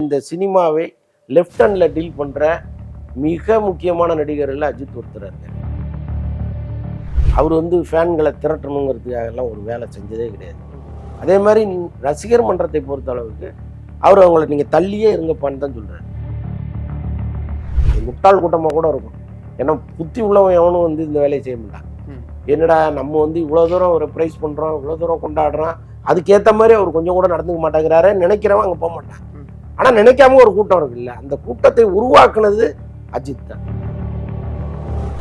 இந்த சினிமாவை left handle deal பண்ணுற மிக முக்கியமான நடிகர்கள் அஜித் ஒருத்தர் இருக்கார். அவர் வந்து ஃபேன்களை திரட்டணுங்கிறதுக்காகலாம் ஒரு வேலை செஞ்சதே கிடையாது. அதே மாதிரி ரசிகர் மன்றத்தை பொறுத்த அளவுக்கு அவர் அவங்கள நீங்கள் தள்ளியே இருங்கப்பான்னு தான் சொல்கிறார். முட்டாள் கூட்டமாக கூட இருக்கும். ஏன்னா புத்தி உள்ளவன் எவனும் வந்து இந்த வேலையை செய்ய மாட்டான். என்னடா நம்ம வந்து இவ்வளோ தூரம் ஒரு ப்ரைஸ் பண்ணுறோம், இவ்வளோ தூரம் கொண்டாடுறோம், அதுக்கேற்ற மாதிரி அவர் கொஞ்சம் கூட நடந்துக்க மாட்டேங்கிறாரு, நினைக்கிறவன் அங்கே போக மாட்டான். ஆனால் நினைக்காம ஒரு கூட்டம் இருக்குல்ல, அந்த கூட்டத்தை உருவாக்குனது அஜித் தான்.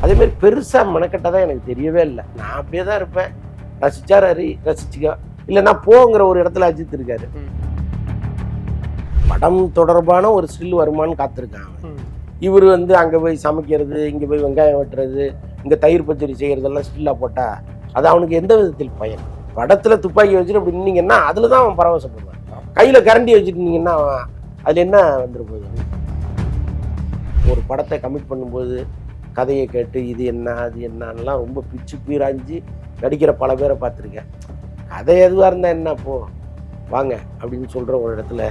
அதேமாதிரி பெருசாக மெனக்கட்டதான் எனக்கு தெரியவே இல்லை. நான் அப்படியே தான் இருப்பேன். ரசிச்சார் ரசிச்சுக்கோ, இல்லைன்னா போங்கிற ஒரு இடத்துல அஜித் இருக்காரு. படம் தொடர்பான ஒரு ஸ்டில் வருமானு காத்திருக்காங்க. இவர் வந்து அங்கே போய் சமைக்கிறது, இங்கே போய் வெங்காயம் வெட்டுறது, இங்கே தயிர் பச்சடி செய்கிறதெல்லாம் ஸ்டில்லாக போட்டால் அது அவனுக்கு எந்த விதத்தில் பயன்? படத்தில் துப்பாக்கி வச்சுட்டு அப்படி நின்னீங்கன்னா அதில் தான் அவன் பரவசப்படுவான். கையில் கரண்டி வச்சுருந்தீங்கன்னா அதில் என்ன வந்துட போகுது? ஒரு படத்தை கமிட் பண்ணும்போது கதையை கேட்டு இது என்ன அது என்னன்னெலாம் ரொம்ப பிச்சு பீராஞ்சி நடிக்கிற பல பேரை பார்த்துருக்கேன். கதை எதுவாக இருந்தால் என்ன போ வாங்க அப்படின்னு சொல்கிற ஒரு இடத்துல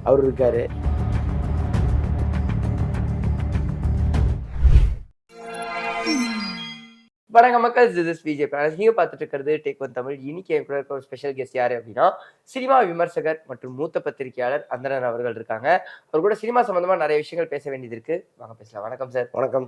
அவர் இருக்கார். வணக்கம் மக்கள், this is விஜய் பிரான்ஸ். நீங்கள் பார்த்துட்டு இருக்கிறது டேக் ஒன் தமிழ். இன்னைக்கு என் கூட இருக்க ஒரு ஸ்பெஷல் கெஸ்ட் யார் அப்படின்னா, சினிமா விமர்சகர் மற்றும் மூத்த பத்திரிகையாளர் அந்தரன் அவர்கள் இருக்காங்க. அவர் கூட சினிமா சம்பந்தமா நிறைய விஷயங்கள் பேச வேண்டியது இருக்கு. வாங்க பேசலாம். வணக்கம் சார். வணக்கம்.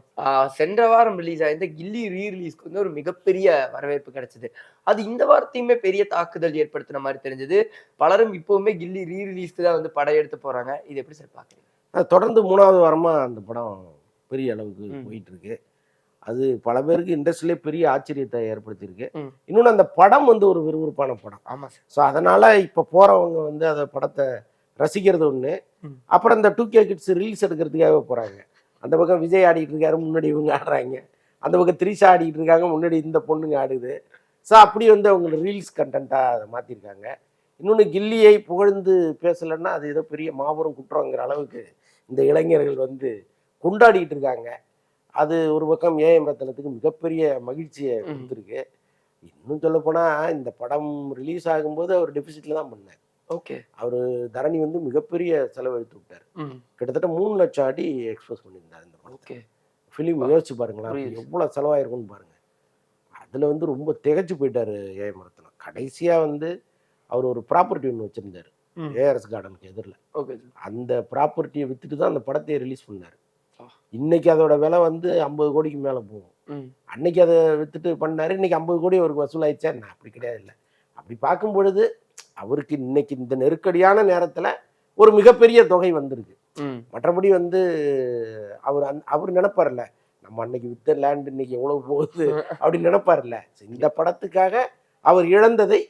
சென்ற வாரம் ரிலீஸ் ஆயிருந்த கில்லி ரீரிலீஸ்க்கு வந்து ஒரு மிகப்பெரிய வரவேற்பு கிடைச்சது. அது இந்த வாரத்தையுமே பெரிய தாக்குதல் ஏற்படுத்தின மாதிரி தெரிஞ்சது. பலரும் இப்பவுமே கில்லி ரீரிலீஸ்க்கு தான் வந்து படம் எடுத்து போறாங்க. இது எப்படி சார் பாக்குறீங்க? தொடர்ந்து 3வது வாரமாக அந்த படம் பெரிய அளவுக்கு போயிட்டு இருக்கு. அது பல பேருக்கு இண்டஸ்ட்ரியிலே பெரிய ஆச்சரியத்தை ஏற்படுத்தியிருக்கு. இன்னொன்று, அந்த படம் வந்து ஒரு விறுவிறுப்பான படம். ஆமாம் சார். ஸோ அதனால் இப்போ போகிறவங்க வந்து அந்த படத்தை ரசிக்கிறது ஒன்று. அப்புறம் இந்த 2K கிட்ஸ் ரீல்ஸ் எடுக்கிறதுக்காகவே போகிறாங்க. அந்த பக்கம் விஜய் ஆடிட்டு இருக்காரு, முன்னாடி இவங்க ஆடுறாங்க. அந்த பக்கம் த்ரிஷா ஆடிட்டு இருக்காங்க, முன்னாடி இந்த பொண்ணுங்க ஆடுது. ஸோ அப்படி வந்து அவங்க ரீல்ஸ் கண்டென்ட்டாக அதை மாற்றிருக்காங்க. இன்னொன்று, கில்லியை புகழ்ந்து பேசலைன்னா அது ஏதோ பெரிய மாபெரும் குற்றங்கிற அளவுக்கு இந்த இளைஞர்கள் வந்து கொண்டாடிட்டு இருக்காங்க. அது ஒரு பக்கம் ஏஎம் ரத்னத்துக்கு மிகப்பெரிய மகிழ்ச்சியை கொடுத்துருக்கு. இன்னும் சொல்ல போனால் இந்த படம் ரிலீஸ் ஆகும்போது அவர் டெபிசிட்ல தான் பண்ணார். ஓகே. அவர் தரணி வந்து மிகப்பெரிய செலவழித்து விட்டார். கிட்டத்தட்ட 3 லட்சம் அடி எக்ஸ்போஸ் பண்ணியிருந்தார் இந்த படம். ஓகே. ஃபிலிம் யோசிச்சு பாருங்களேன், எவ்வளோ செலவாயிருக்குன்னு பாருங்க. அதில் வந்து ரொம்ப திகைச்சு போயிட்டார் ஏஎம் ரத்னம். கடைசியாக வந்து அவர் ஒரு ப்ராப்பர்ட்டி ஒன்று வச்சுருந்தார் ஏஆர்எஸ் கார்டனுக்கு எதிரில். ஓகே. அந்த ப்ராப்பர்ட்டியை விற்றுட்டு தான் அந்த படத்தையே ரிலீஸ் பண்ணார். இன்னைக்கு அதோட விலை வந்து 50 கோடிக்கு மேலே போகும். அன்னைக்கு அதை வித்துட்டு பண்ணாரு, இன்னைக்கு 50 கோடி அவருக்கு வசூலாயிடுச்சா? என்ன அப்படி கிடையாது. இல்லை, அப்படி பார்க்கும் பொழுது அவருக்கு இன்னைக்கு இந்த நெருக்கடியான நேரத்தில் ஒரு மிகப்பெரிய தொகை வந்திருக்கு. மற்றபடி வந்து அவர் நினைப்பார்ல, நம்ம அன்னைக்கு வித்த லேண்ட் இன்னைக்கு எவ்வளவு போகுது அப்படின்னு நினைப்பார்ல. இந்த படத்துக்காக அவர் இழந்ததை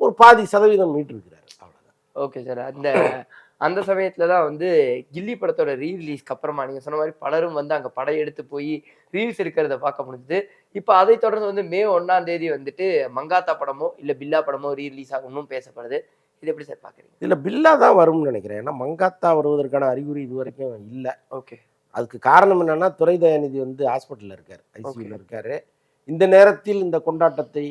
ஒரு பாதி சதவீதம் மீட்டிருக்கிறார். அவ்வளோதான். Okay sir. அந்த சமயத்துல தான் வந்து கில்லி படத்தோட ரீரிலீஸ்க்கு அப்புறமா நீங்க சொன்ன மாதிரி பலரும் வந்து அங்க படம் எடுத்து போய் ரீல்ஸ் எடுக்கிறத பார்க்க முடிஞ்சது. இப்போ அதை தொடர்ந்து வந்து மே 1ஆம் தேதி வந்துட்டு மங்காத்தா படமோ இல்ல பில்லா படமோ ரீரிலீஸ் ஆகணும்னு பேசப்படுது. இது எப்படி சார் பாக்குறீங்க? இல்ல, பில்லா தான் வரும்னு நினைக்கிறேன். ஏன்னா மங்காத்தா வருவதற்கான அறிகுறி இது வரைக்கும் இல்லை. ஓகே. அதுக்கு காரணம் என்னன்னா, துரை தயாநிதி வந்து ஹாஸ்பிட்டல்ல இருக்காரு, ஐசியூல இருக்காரு. இந்த நேரத்தில் இந்த கொண்டாட்டத்தை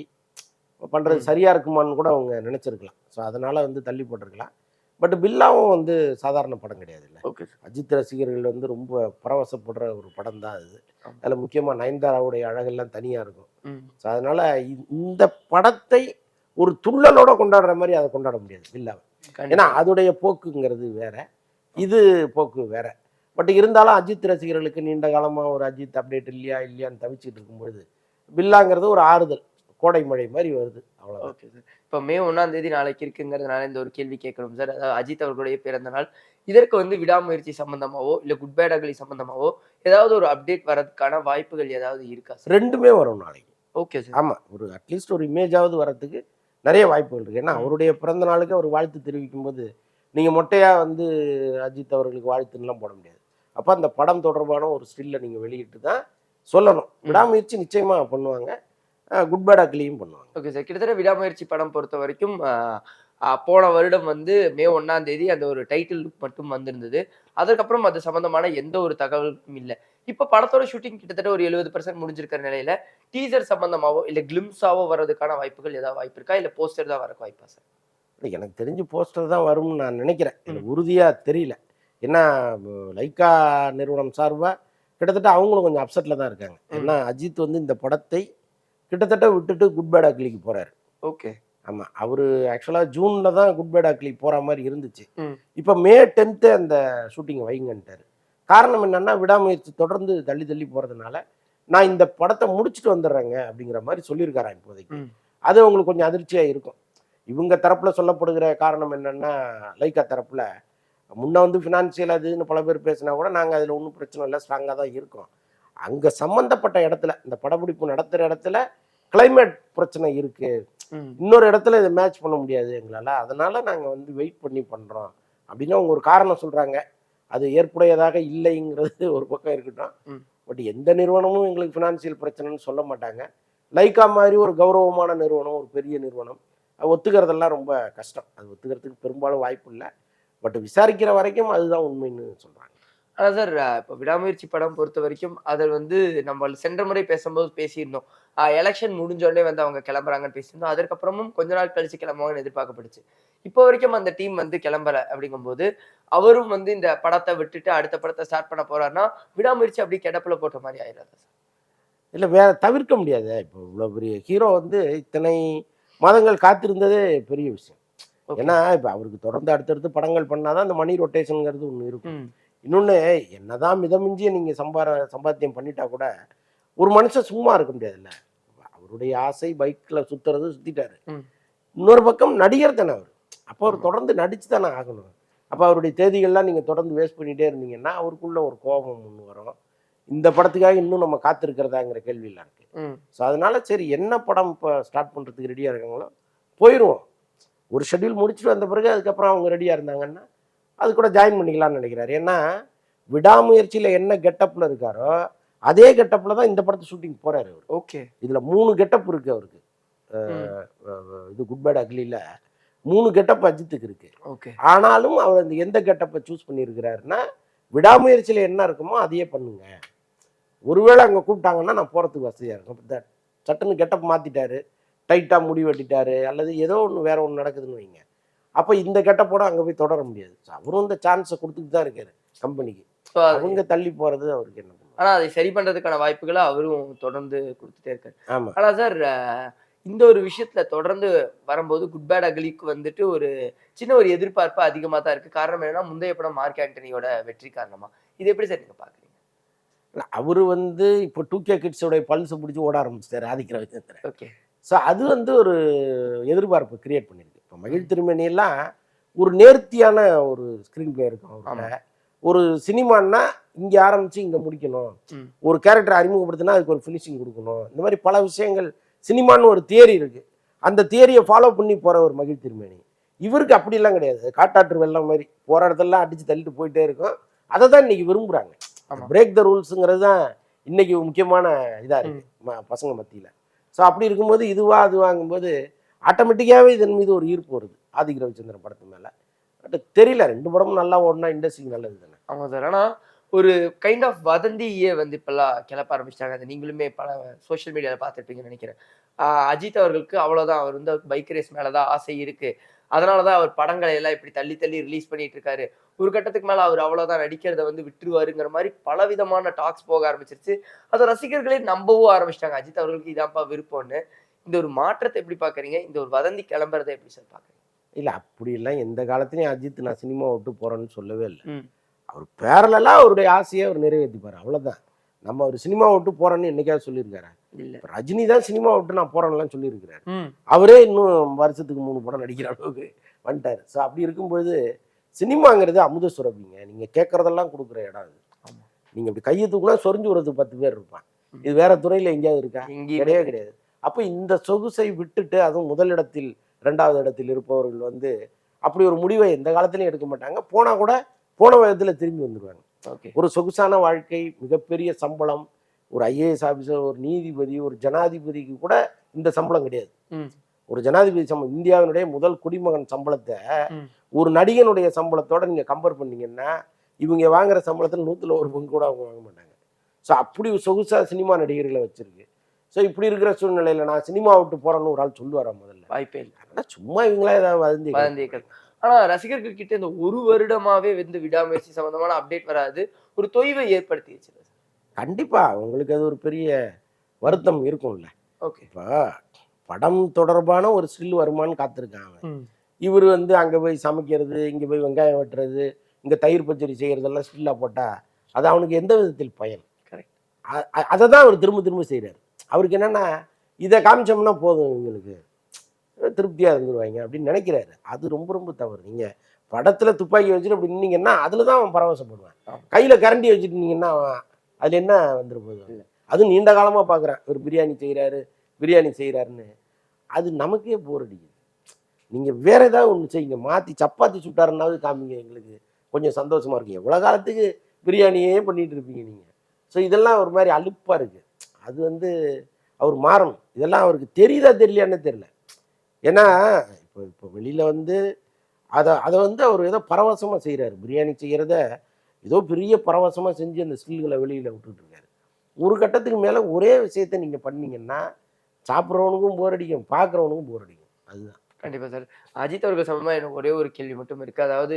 பண்றது சரியா இருக்குமான்னு கூட அவங்க நினைச்சிருக்கலாம். ஸோ அதனால வந்து தள்ளி போட்டிருக்கலாம். பட் பில்லாவும் வந்து சாதாரண படம் கிடையாது. இல்லை, ஓகே. அஜித் ரசிகர்கள் வந்து ரொம்ப பரவசப்படுற ஒரு படம் தான் அது. அதில் முக்கியமாக நயன்தாராவுடைய அழகெல்லாம் தனியாக இருக்கும். ஸோ அதனால இந்த படத்தை ஒரு துள்ளலோட கொண்டாடுற மாதிரி அதை கொண்டாட முடியாது பில்லாவை. ஏன்னா அதோடைய போக்குங்கிறது வேற, இது போக்கு வேற. பட் இருந்தாலும் அஜித் ரசிகர்களுக்கு நீண்ட காலமாக ஒரு அஜித் அப்டேட் இல்லையான்னு தவிச்சிட்டு இருக்கும்பொழுது பில்லாங்கிறது ஒரு ஆறுதல், கோடை மழை மாதிரி வருது. அவ்வளோ. Okay sir. இப்போ மே 1ஆம் தேதி நாளைக்கு இருக்குங்கிறதுனால இந்த ஒரு கேள்வி கேட்கணும் சார். அதாவது அஜித் அவர்களுடைய பிறந்த நாள். இதற்கு வந்து விடாமுயற்சி சம்பந்தமாவோ இல்லை குட் பேட் அக்லி சம்பந்தமாவோ ஏதாவது ஒரு அப்டேட் வரதுக்கான வாய்ப்புகள் ஏதாவது இருக்கா சார்? ரெண்டுமே வரும் நாளைக்கு. Okay sir. ஆமாம், ஒரு அட்லீஸ்ட் ஒரு இமேஜாவது வரத்துக்கு நிறைய வாய்ப்புகள் இருக்குது. ஏன்னா அவருடைய பிறந்த நாளுக்கு அவர் வாழ்த்து தெரிவிக்கும் போது நீங்கள் மொட்டையாக வந்து அஜித் அவர்களுக்கு வாழ்த்துலாம் போட முடியாது. அப்போ அந்த படம் தொடர்பான ஒரு ஸ்டில்லை நீங்கள் வெளியிட்டு தான் சொல்லணும். விடாமுயற்சி நிச்சயமாக பண்ணுவாங்க, குட் பேட் அக்லியும் பண்ணுவாங்க. Okay sir. கிட்டத்தட்ட விடாமுயற்சி படம் பொறுத்த வரைக்கும் போன வருடம் வந்து மே 1ஆம் தேதி அந்த ஒரு டைட்டில் மட்டும் வந்திருந்தது. அதுக்கப்புறம் அது சம்பந்தமான எந்த ஒரு தகவலும் இல்லை. இப்போ படத்தோட ஷூட்டிங் கிட்டத்தட்ட ஒரு 70% முடிஞ்சிருக்கிற நிலையில டீசர் சம்பந்தமாவோ இல்லை கிளிம்ஸாவோ வர்றதுக்கான வாய்ப்புகள் ஏதாவது வாய்ப்பு இருக்கா, இல்லை போஸ்டர் தான் வரக்கு வாய்ப்பா சார்? எனக்கு தெரிஞ்சு போஸ்டர் தான் வரும்னு நான் நினைக்கிறேன். எனக்கு உறுதியாக தெரியல. ஏன்னா லைக்கா நிறுவனம் சார்பாக கிட்டத்தட்ட அவங்களும் கொஞ்சம் அப்செட்டில் தான் இருக்காங்க. ஏன்னா அஜித் வந்து இந்த படத்தை கிட்டத்தட்ட விட்டுட்டு குட் பேட் அக்லிக்கு போகிறாரு. ஓகே. ஆமாம், அவர் ஆக்சுவலாக ஜூனில் தான் குட் பேட் அக்லி போகிற மாதிரி இருந்துச்சு. ம். இப்போ மே 10 அந்த ஷூட்டிங்கை வைங்கன்ட்டார். காரணம் என்னன்னா விடாமுயற்சி தொடர்ந்து தள்ளி தள்ளி போகிறதுனால நான் இந்த படத்தை முடிச்சுட்டு வந்துடுறேங்க அப்படிங்கிற மாதிரி சொல்லியிருக்காராம் இப்போதைக்கு. அது அவங்களுக்கு கொஞ்சம் அதிர்ச்சியாக இருக்கும். இவங்க தரப்பில் சொல்லப்படுகிற காரணம் என்னன்னா, லைக்கா தரப்பில் முன்ன வந்து ஃபினான்சியல் அதுன்னு பல பேர் பேசினா கூட நாங்கள் அதில் ஒன்றும் பிரச்சனை இல்லை, ஸ்ட்ராங்காக தான் இருக்கோம். அங்கே சம்மந்தப்பட்ட இடத்துல இந்த படப்பிடிப்பு நடத்துகிற இடத்துல கிளைமேட் பிரச்சனை இருக்குது, இன்னொரு இடத்துல இதை மேட்ச் பண்ண முடியாது எங்களால், அதனால் நாங்கள் வந்து வெயிட் பண்ணி பண்ணுறோம் அப்படின்னு அவங்க ஒரு காரணம் சொல்கிறாங்க. அது ஏற்புடையதாக இல்லைங்கிறது ஒரு பக்கம் இருக்கட்டும். பட் எந்த நிறுவனமும் எங்களுக்கு ஃபினான்சியல் பிரச்சனைன்னு சொல்ல மாட்டாங்க. லைக்கா மாதிரி ஒரு கௌரவமான நிறுவனம், ஒரு பெரிய நிறுவனம், அது ஒத்துக்கிறதெல்லாம் ரொம்ப கஷ்டம். அது ஒத்துக்கிறதுக்கு பெரும்பாலும் வாய்ப்பு இல்லை. பட் விசாரிக்கிற வரைக்கும் அதுதான் உண்மைன்னு சொல்கிறாங்க. அதான் சார், இப்போ விடாமுயற்சி படம் பொறுத்த வரைக்கும் அதில் வந்து நம்ம சென்ற முறை பேசும்போது பேசியிருந்தோம். எலெக்ஷன் முடிஞ்சோடனே வந்து அவங்க கிளம்புறாங்கன்னு பேசியிருந்தோம். அதற்கப்புறமும் கொஞ்ச நாள் கழிச்சு கிளம்புவாங்கன்னு எதிர்பார்க்கப்படுச்சு. இப்போ வரைக்கும் அந்த டீம் வந்து கிளம்பல அப்படிங்கும்போது அவரும் வந்து இந்த படத்தை விட்டுட்டு அடுத்த படத்தை ஸ்டார்ட் பண்ண போறாருன்னா விடாமுயற்சி அப்படி கிடப்புல போட்ட மாதிரி ஆயிடாது சார்? இல்லை, வேற தவிர்க்க முடியாது. இப்போ இவ்வளோ பெரிய ஹீரோ வந்து இத்தனை மாதங்கள் காத்திருந்ததே பெரிய விஷயம். ஏன்னா இப்போ அவருக்கு தொடர்ந்து அடுத்தடுத்து படங்கள் பண்ணாதான் அந்த மணி ரொட்டேஷனுங்கிறது ஒன்று இருக்கும். இன்னொன்று, என்னதான் மிதமிஞ்சிய நீங்கள் சம்பாத்தியம் பண்ணிட்டா கூட ஒரு மனுஷன் சும்மா இருக்க முடியாதுல்ல. அவருடைய ஆசை பைக்கில் சுற்றுறது சுற்றிட்டாரு. இன்னொரு பக்கம் நடிகர் தானே அவர். அப்போ அவர் தொடர்ந்து நடிச்சு தானே ஆகணும். அப்போ அவருடைய தேதிகள்லாம் நீங்கள் தொடர்ந்து வேஸ்ட் பண்ணிகிட்டே இருந்தீங்கன்னா அவருக்குள்ள ஒரு கோபம் ஒன்று வரும். இந்த படத்துக்காக இன்னும் நம்ம காத்திருக்கிறதாங்கிற கேள்வியெல்லாம் இருக்குது. ஸோ அதனால சரி, என்ன படம் இப்போ ஸ்டார்ட் பண்ணுறதுக்கு ரெடியாக இருக்காங்களோ போயிடுவோம். ஒரு ஷெட்யூல் முடிச்சுட்டு வந்த பிறகு அதுக்கப்புறம் அவங்க ரெடியாக இருந்தாங்கன்னா அது கூட ஜாயின் பண்ணிக்கலாம்னு நினைக்கிறாரு. ஏன்னா விடாமுயற்சியில் என்ன கெட்டப்பில் இருக்காரோ அதே கெட்டப்பில் தான் இந்த படத்தை ஷூட்டிங் போகிறாரு அவர். ஓகே. இதில் 3 கெட்டப் இருக்குது அவருக்கு. இது குட் பேட் அக்லியில் 3 கெட்டப் அஜித்துக்கு இருக்குது. ஓகே. ஆனாலும் அவர் அந்த எந்த கெட்டப்பை சூஸ் பண்ணியிருக்கிறாருன்னா விடாமுயற்சியில் என்ன இருக்குமோ அதையே பண்ணுங்க. ஒருவேளை அங்கே கூப்பிட்டாங்கன்னா நான் போகிறதுக்கு வசதியாக இருக்கும். சட்டுன்னு கெட்டப் மாற்றிட்டாரு, டைட்டாக முடி வெட்டிட்டாரு, அல்லது ஏதோ ஒன்று வேற ஒன்று நடக்குதுன்னு வைங்க, அப்போ இந்த கெட்டப்போட அங்கே போய் தொடர முடியாது. அவரும் இந்த சான்ஸை கொடுத்துட்டு தான் இருக்காரு கம்பெனிக்கு. அவங்க தள்ளி போகிறது அவருக்கு என்ன பண்ணும். ஆனால் அதை சரி பண்ணுறதுக்கான வாய்ப்புகளை அவரும் தொடர்ந்து கொடுத்துட்டே இருக்காரு. ஆமாம். ஆனால் சார், இந்த ஒரு விஷயத்துல தொடர்ந்து வரும்போது குட் பேட் அக்லிக்கு வந்துட்டு ஒரு சின்ன ஒரு எதிர்பார்ப்பு அதிகமாக தான் இருக்கு. காரணம் என்னன்னா முந்தைய படம் மார்க் ஆண்டனியோட வெற்றி காரணமா. இது எப்படி சார் நீங்க பாக்குறீங்க? அவர் வந்து இப்போ 2K கிட்ஸோடைய பல்ஸை பிடிச்சி ஓட ஆரம்பிச்சிட்டாரு ஆதிக்கிற விஷயத்துல. ஓகே. ஸோ அது வந்து ஒரு எதிர்பார்ப்பு கிரியேட் பண்ணியிருக்கு. இப்போ மகிழ் திருமணியெல்லாம் ஒரு நேர்த்தியான ஒரு ஸ்க்ரீன் பிளே இருக்கும் அவர்கிட்ட. ஒரு சினிமான்னா இங்கே ஆரம்பித்து இங்கே முடிக்கணும், ஒரு கேரக்டரை அறிமுகப்படுத்தினா அதுக்கு ஒரு ஃபினிஷிங் கொடுக்கணும், இந்த மாதிரி பல விஷயங்கள் சினிமான்னு ஒரு தியரி இருக்குது. அந்த தியரியை ஃபாலோ பண்ணி போகிற ஒரு மகிழ் திருமணி. இவருக்கு அப்படிலாம் கிடையாது. காட்டாற்று வெள்ளம் மாதிரி போகிற இடத்தெல்லாம் அடித்து தள்ளிட்டு போயிட்டே இருக்கும். அதை தான் இன்றைக்கி விரும்புகிறாங்க. பிரேக் த ரூல்ஸுங்கிறது தான் இன்றைக்கி முக்கியமான இதாக இருக்குது பசங்க மத்தியில். ஸோ அப்படி இருக்கும்போது இதுவா அதுவாங்கும்போது ஆட்டோமேட்டிக்காகவே இதன் மீது ஒரு ஈர்ப்பு வருது ஆதிக் ரவிச்சந்திரன் படத்து மேலே. பட் தெரியல, 2 படமும் நல்லா ஓடினா இண்டஸ்ட்ரிக்கு நல்லது தானே. ஆமாம் சார். ஆனால் ஒரு கைண்ட் ஆஃப் வதந்தியே வந்து இப்பெல்லாம் கிளப்ப ஆரம்பிச்சிட்டாங்க. அது நீங்களுமே பல சோஷியல் மீடியாவில் பார்த்துருப்பீங்கன்னு நினைக்கிறேன். அஜித் அவர்களுக்கு அவ்வளோதான், அவர் வந்து பைக் ரேஸ் மேலே தான் ஆசை இருக்குது, அதனால தான் அவர் படங்களை எல்லாம் இப்படி தள்ளி தள்ளி ரிலீஸ் பண்ணிட்டு இருக்காரு, ஒரு கட்டத்துக்கு மேலே அவர் அவ்வளோதான் நடிக்கிறத வந்து விட்டுருவாருங்கிற மாதிரி பலவிதமான டாக்ஸ் போக ஆரம்பிச்சிருச்சு. அதை ரசிகர்களே நம்பவும் ஆரம்பிச்சிட்டாங்க, அஜித் அவர்களுக்கு இதான்ப்பா விருப்பம்னு. இந்த ஒரு மாற்றத்தை எப்படி பார்க்குறீங்க? இந்த ஒரு வதந்தி கிளம்புறதை எப்படி சார் பார்க்குறீங்க? இல்லை, அப்படிலாம் எந்த காலத்துலையும் அஜித் நான் சினிமா விட்டு போகிறேன்னு சொல்லவே இல்லை. அவர் பேரலாக அவருடைய ஆசையை அவர் நிறைவேற்றிப்பார், அவ்வளோதான். நம்ம அவர் சினிமா விட்டு போகிறேன்னு என்னைக்காவது சொல்லியிருக்காரு? இல்லை. ரஜினி தான் சினிமா விட்டு நான் போகிறேன்லாம் சொல்லியிருக்கிறாரு. அவரே இன்னும் வருஷத்துக்கு 3 படம் நடிக்கிற அளவுக்கு வந்துட்டார். ஸோ அப்படி இருக்கும்போது சினிமாங்கிறது அமுத சுரபிங்க. நீங்கள் கேட்குறதெல்லாம் கொடுக்குற இடம் அது. நீங்கள் இப்படி கையை தூக்குனா சொரிஞ்சு விடுறதுக்கு 10 பேர் இருப்பான். இது வேற துறையில் எங்கேயாவது இருக்கா? கிடையவே கிடையாது. அப்போ இந்த சொகுசை விட்டுட்டு, அதுவும் முதலிடத்தில் 2வது இடத்தில் இருப்பவர்கள் வந்து அப்படி ஒரு முடிவை எந்த காலத்திலையும் எடுக்க மாட்டாங்க. போனால் கூட போன விதத்தில் திரும்பி வந்துடுவாங்க. ஒரு சொகுசான வாழ்க்கை, மிகப்பெரிய சம்பளம், ஒரு ஐஏஎஸ் ஆஃபீஸர், ஒரு நீதிபதி, ஒரு ஜனாதிபதிக்கு கூட இந்த சம்பளம் கிடையாது. ஒரு ஜனாதிபதி சம்பளம், இந்தியாவினுடைய முதல் குடிமகன் சம்பளத்தை ஒரு நடிகனுடைய சம்பளத்தோட நீங்கள் கம்பேர் பண்ணீங்கன்னா இவங்க வாங்குற சம்பளத்தில் 100ல் 1 பங்கு கூட அவங்க வாங்க மாட்டாங்க. ஸோ அப்படி சொகுசா சினிமா நடிகர்களை வச்சிருக்கு. ஸோ இப்படி இருக்கிற சூழ்நிலையில் நான் சினிமா விட்டு போகிறேன்னு ஒரு ஆள் சொல்லுவாரா? முதல்ல வாய்ப்பே இல்லை. ஆனால் சும்மா இவங்களா ஏதாவது வதந்திகள். ஆனா ரசிகர்கள் கிட்ட இந்த ஒரு வருடமாவே வந்து விடாமுயற்சி சம்பந்தமான அப்டேட் வராது. ஒரு தொய்வை ஏற்படுத்திருச்சு. கண்டிப்பா உங்களுக்கு அது ஒரு பெரிய வருத்தம் இருக்கும்ல. ஓகே. இப்போ படம் தொடர்பான ஒரு ஸ்டில் வருமான்னு காத்திருக்காங்க. ம். இவரு வந்து அங்க போய் சமைக்கிறது, இங்க போய் வெங்காயம் வெட்டுறது, இங்க தயிர் பச்சடி செய்யறதெல்லாம் ஸ்டில்லா போட்டா, அது அவனுக்கு எந்த விதத்தில் பயன்? கரெக்ட். அத தான் அவர் திரும்ப திரும்ப செய்றாரு. அவருக்கு என்னன்னா, இத காமிச்சோம்னா போதும் இவங்களுக்கு. திருப்தியா இருந்துருவாய்ங்க அப்படின்னு நெனைக்கிறாரு. அது ரொம்ப ரொம்ப தவறு. நீங்க படத்துல துப்பாக்கி வச்சுட்டு அப்படி நின்னீங்கன்னா, அதுல தான் அவன் பரவசப்படுவான். ஆமா. கையில கரண்டி வச்சுட்டு நின்னீங்கன்னா, அவன் அதுல என்ன வந்துற போகுது? இல்ல. அதுவும் நீண்ட காலமா பார்க்குறான். இவரு பிரியாணி செய்றாரு, பிரியாணி செய்றாருன்னு. அது நமக்கே போர் அடிக்குது. நீங்க வேற ஏதாவது ஒண்ணு செய்யுங்க. மாத்தி சப்பாத்தி சுட்டாருன்னாவது காமிங்க எங்களுக்கு. கொஞ்சம் சந்தோஷமா இருக்கும். எவ்வளோ காலத்துக்கு பிரியாணியே பண்ணிட்டு இருப்பீங்க நீங்க. ஸோ இதெல்லாம் ஒரு மாரி அலுப்பா இருக்கு. அது வந்து அவர் மாறணும். இதெல்லாம் அவருக்கு தெரியுதா தெரியலையான்னே தெரியல. ஏன்னா, இப்போ இப்போ வெளியில வந்து அத அத வந்து அவர் ஏதோ பரவசமா செய்றாரு. பிரியாணி செய்யறத ஏதோ பெரிய பரவசமா செஞ்சு அந்த ஸ்டில்கள வெளியில விட்டுட்டு இருக்காரு. ஒரு கட்டத்துக்கு மேல ஒரே விஷயத்த நீங்க பண்ணீங்கன்னா, சாப்பிடுறவனுக்கும் போர் அடிக்கும், பார்க்குறவனுக்கும் போர் அடிக்கும். அதுதான். கண்டிப்பா சார். அஜித் அவர்கள் சம்பந்தமா எனக்கு ஒரே ஒரு கேள்வி மட்டும் இருக்கு. அதாவது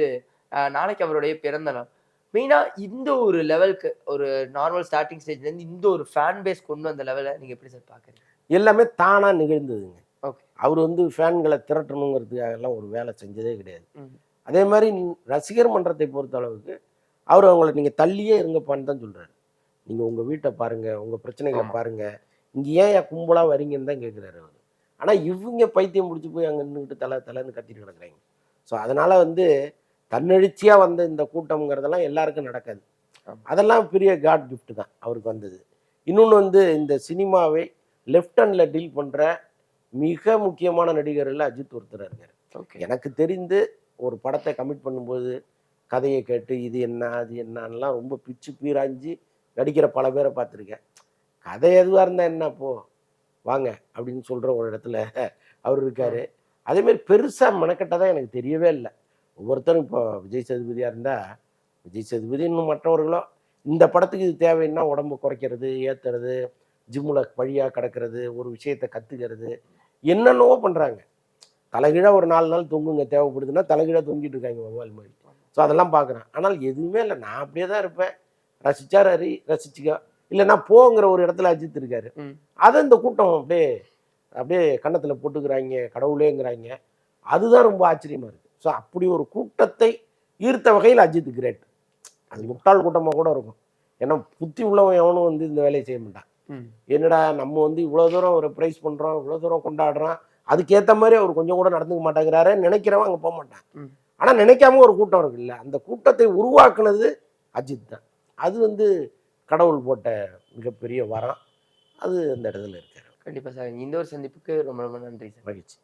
நாளைக்கு அவருடைய பிறந்த நாள். மெயினா இந்த ஒரு லெவலுக்கு ஒரு நார்மல் ஸ்டார்ட்டிங் ஸ்டேஜ்ல இருந்து இந்த ஒரு ஃபேன் பேஸ் கொண்டு வந்த லெவல நீங்க எப்படி சார் பார்க்குறீங்க? எல்லாமே தானா நிகழ்ந்ததுங்க. ஓகே. அவரு வந்து ஃபேன்கள திரட்டணுங்கிறதுக்காகலாம் ஒரு வேலை செஞ்சதே கிடையாது. ம். அதே மாரி ரசிகர் மன்றத்தை பொறுத்த அளவுக்கு, அவரு அவங்கள நீங்க தள்ளியே இருங்கப்பான்னு தான் சொல்றாரு. நீங்க உங்க வீட்ட பாருங்க, உங்க பிரச்சனைகள ஆமா. பாருங்க. இங்க ஏன்யா கும்பலா வரீங்கன்னு தான் கேட்கிறாரு அவரு. ஆனா இவங்க பைத்தியம் புடிச்சு போய் அங்க நின்னுகிட்டு தல தலன்னு கத்திட்டு கிடக்குறாய்ங்க. ஸோ அதனால வந்து தன்னெழுச்சியா வந்த இந்த கூட்டம்ங்கிறதெல்லாம் எல்லாருக்கும் நடக்காது. ஆமா. அதெல்லாம் பெரிய காட் கிஃப்ட் தான் அவருக்கு வந்தது. இன்னொன்னு வந்து இந்த சினிமாவை லெஃப்ட் ஹேண்ட்ல டீல் பண்ற மிக முக்கியமான நடிகர்கள்ல அஜித் ஒருத்தரா இருக்காரு. ஓகே. எனக்கு தெரிந்து ஒரு படத்த கமிட் பண்ணும்போது, கதைய கேட்டு இது என்ன? அது என்னன்னுலாம் ரொம்ப பிச்சு பீராஞ்சு நடிக்கிற பல பேர பார்த்துருக்கேன். கதை எதுவா இருந்தா என்ன போ, வாங்க அப்படின்னு சொல்ற ஒரு இடத்துல அவரு இருக்காரு. ம். அதேமாரி பெருசா மெனக்கெட்டதா எனக்கு தெரியவே இல்ல. ஒவ்வொருத்தரும் இப்போ விஜய் சேதுபதியா இருந்தா, விஜய் சேதுபதி இன்னும் மற்றவர்களோ, இந்த படத்துக்கு இது தேவைன்னா உடம்ப குறைக்கிறது, ஏத்துறது, ஜிம்முல பழியா கிடக்கிறது, ஒரு விஷயத்த கத்துக்கிறது, என்னென்னவோ பண்றாங்க. தலைகீழா ஒரு 4 நாள் தொங்குங்க தேவைப்படுதுன்னா, தலைகீழா தொங்கிட்டு இருக்காங்க வௌவால் மாரி. ஸோ அதெல்லாம் பார்க்குறேன். ஆனால் எதுவுமே இல்ல. நான் அப்படியே தான் இருப்பேன். ரசிச்சா ரசிச்சுக்க. இல்லன்னா போங்கிற ஒரு இடத்துல அஜித் இருக்காரு. ம். அத இந்த கூட்டம் அப்படியே அப்படியே கன்னத்துல போட்டுக்கிறாய்ங்க, கடவுளேங்கிறாய்ங்க. அதுதான் ரொம்ப ஆச்சரியமா இருக்கு. ஸோ அப்படி ஒரு கூட்டத்தை ஈர்த்த வகையில் அஜித் கிரேட். அது முட்டாள் கூட்டமா கூட இருக்கும். ஏன்னா புத்தி உள்ளவன் எவனும் வந்து இந்த வேலைய செய்ய மாட்டான். ம். என்னடா நம்ம வந்து இவ்வளோ தூரம் ஒரு பிரைஸ் பண்றோம், இவ்வளோ தூரம் கொண்டாடுறோம். அதுக்கேத்த மாரி அவர் கொஞ்சம் கூட நடந்துக்க மாட்டேங்கிறாரேன்னு நினைக்கிறவன் அங்க போமாட்டான். ம். ஆனா நினைக்காம ஒரு கூட்டம் இருக்குல்ல, அந்த கூட்டத்தை உருவாக்குனது அஜித் தான். அது வந்து கடவுள் போட்ட மிகப்பெரிய வரம். அது அந்த இடத்துல இருக்காரு. கண்டிப்பா சார். இந்த ஒரு சந்திப்புக்கு ரொம்ப ரொம்ப நன்றி சார். மகிழ்ச்சி.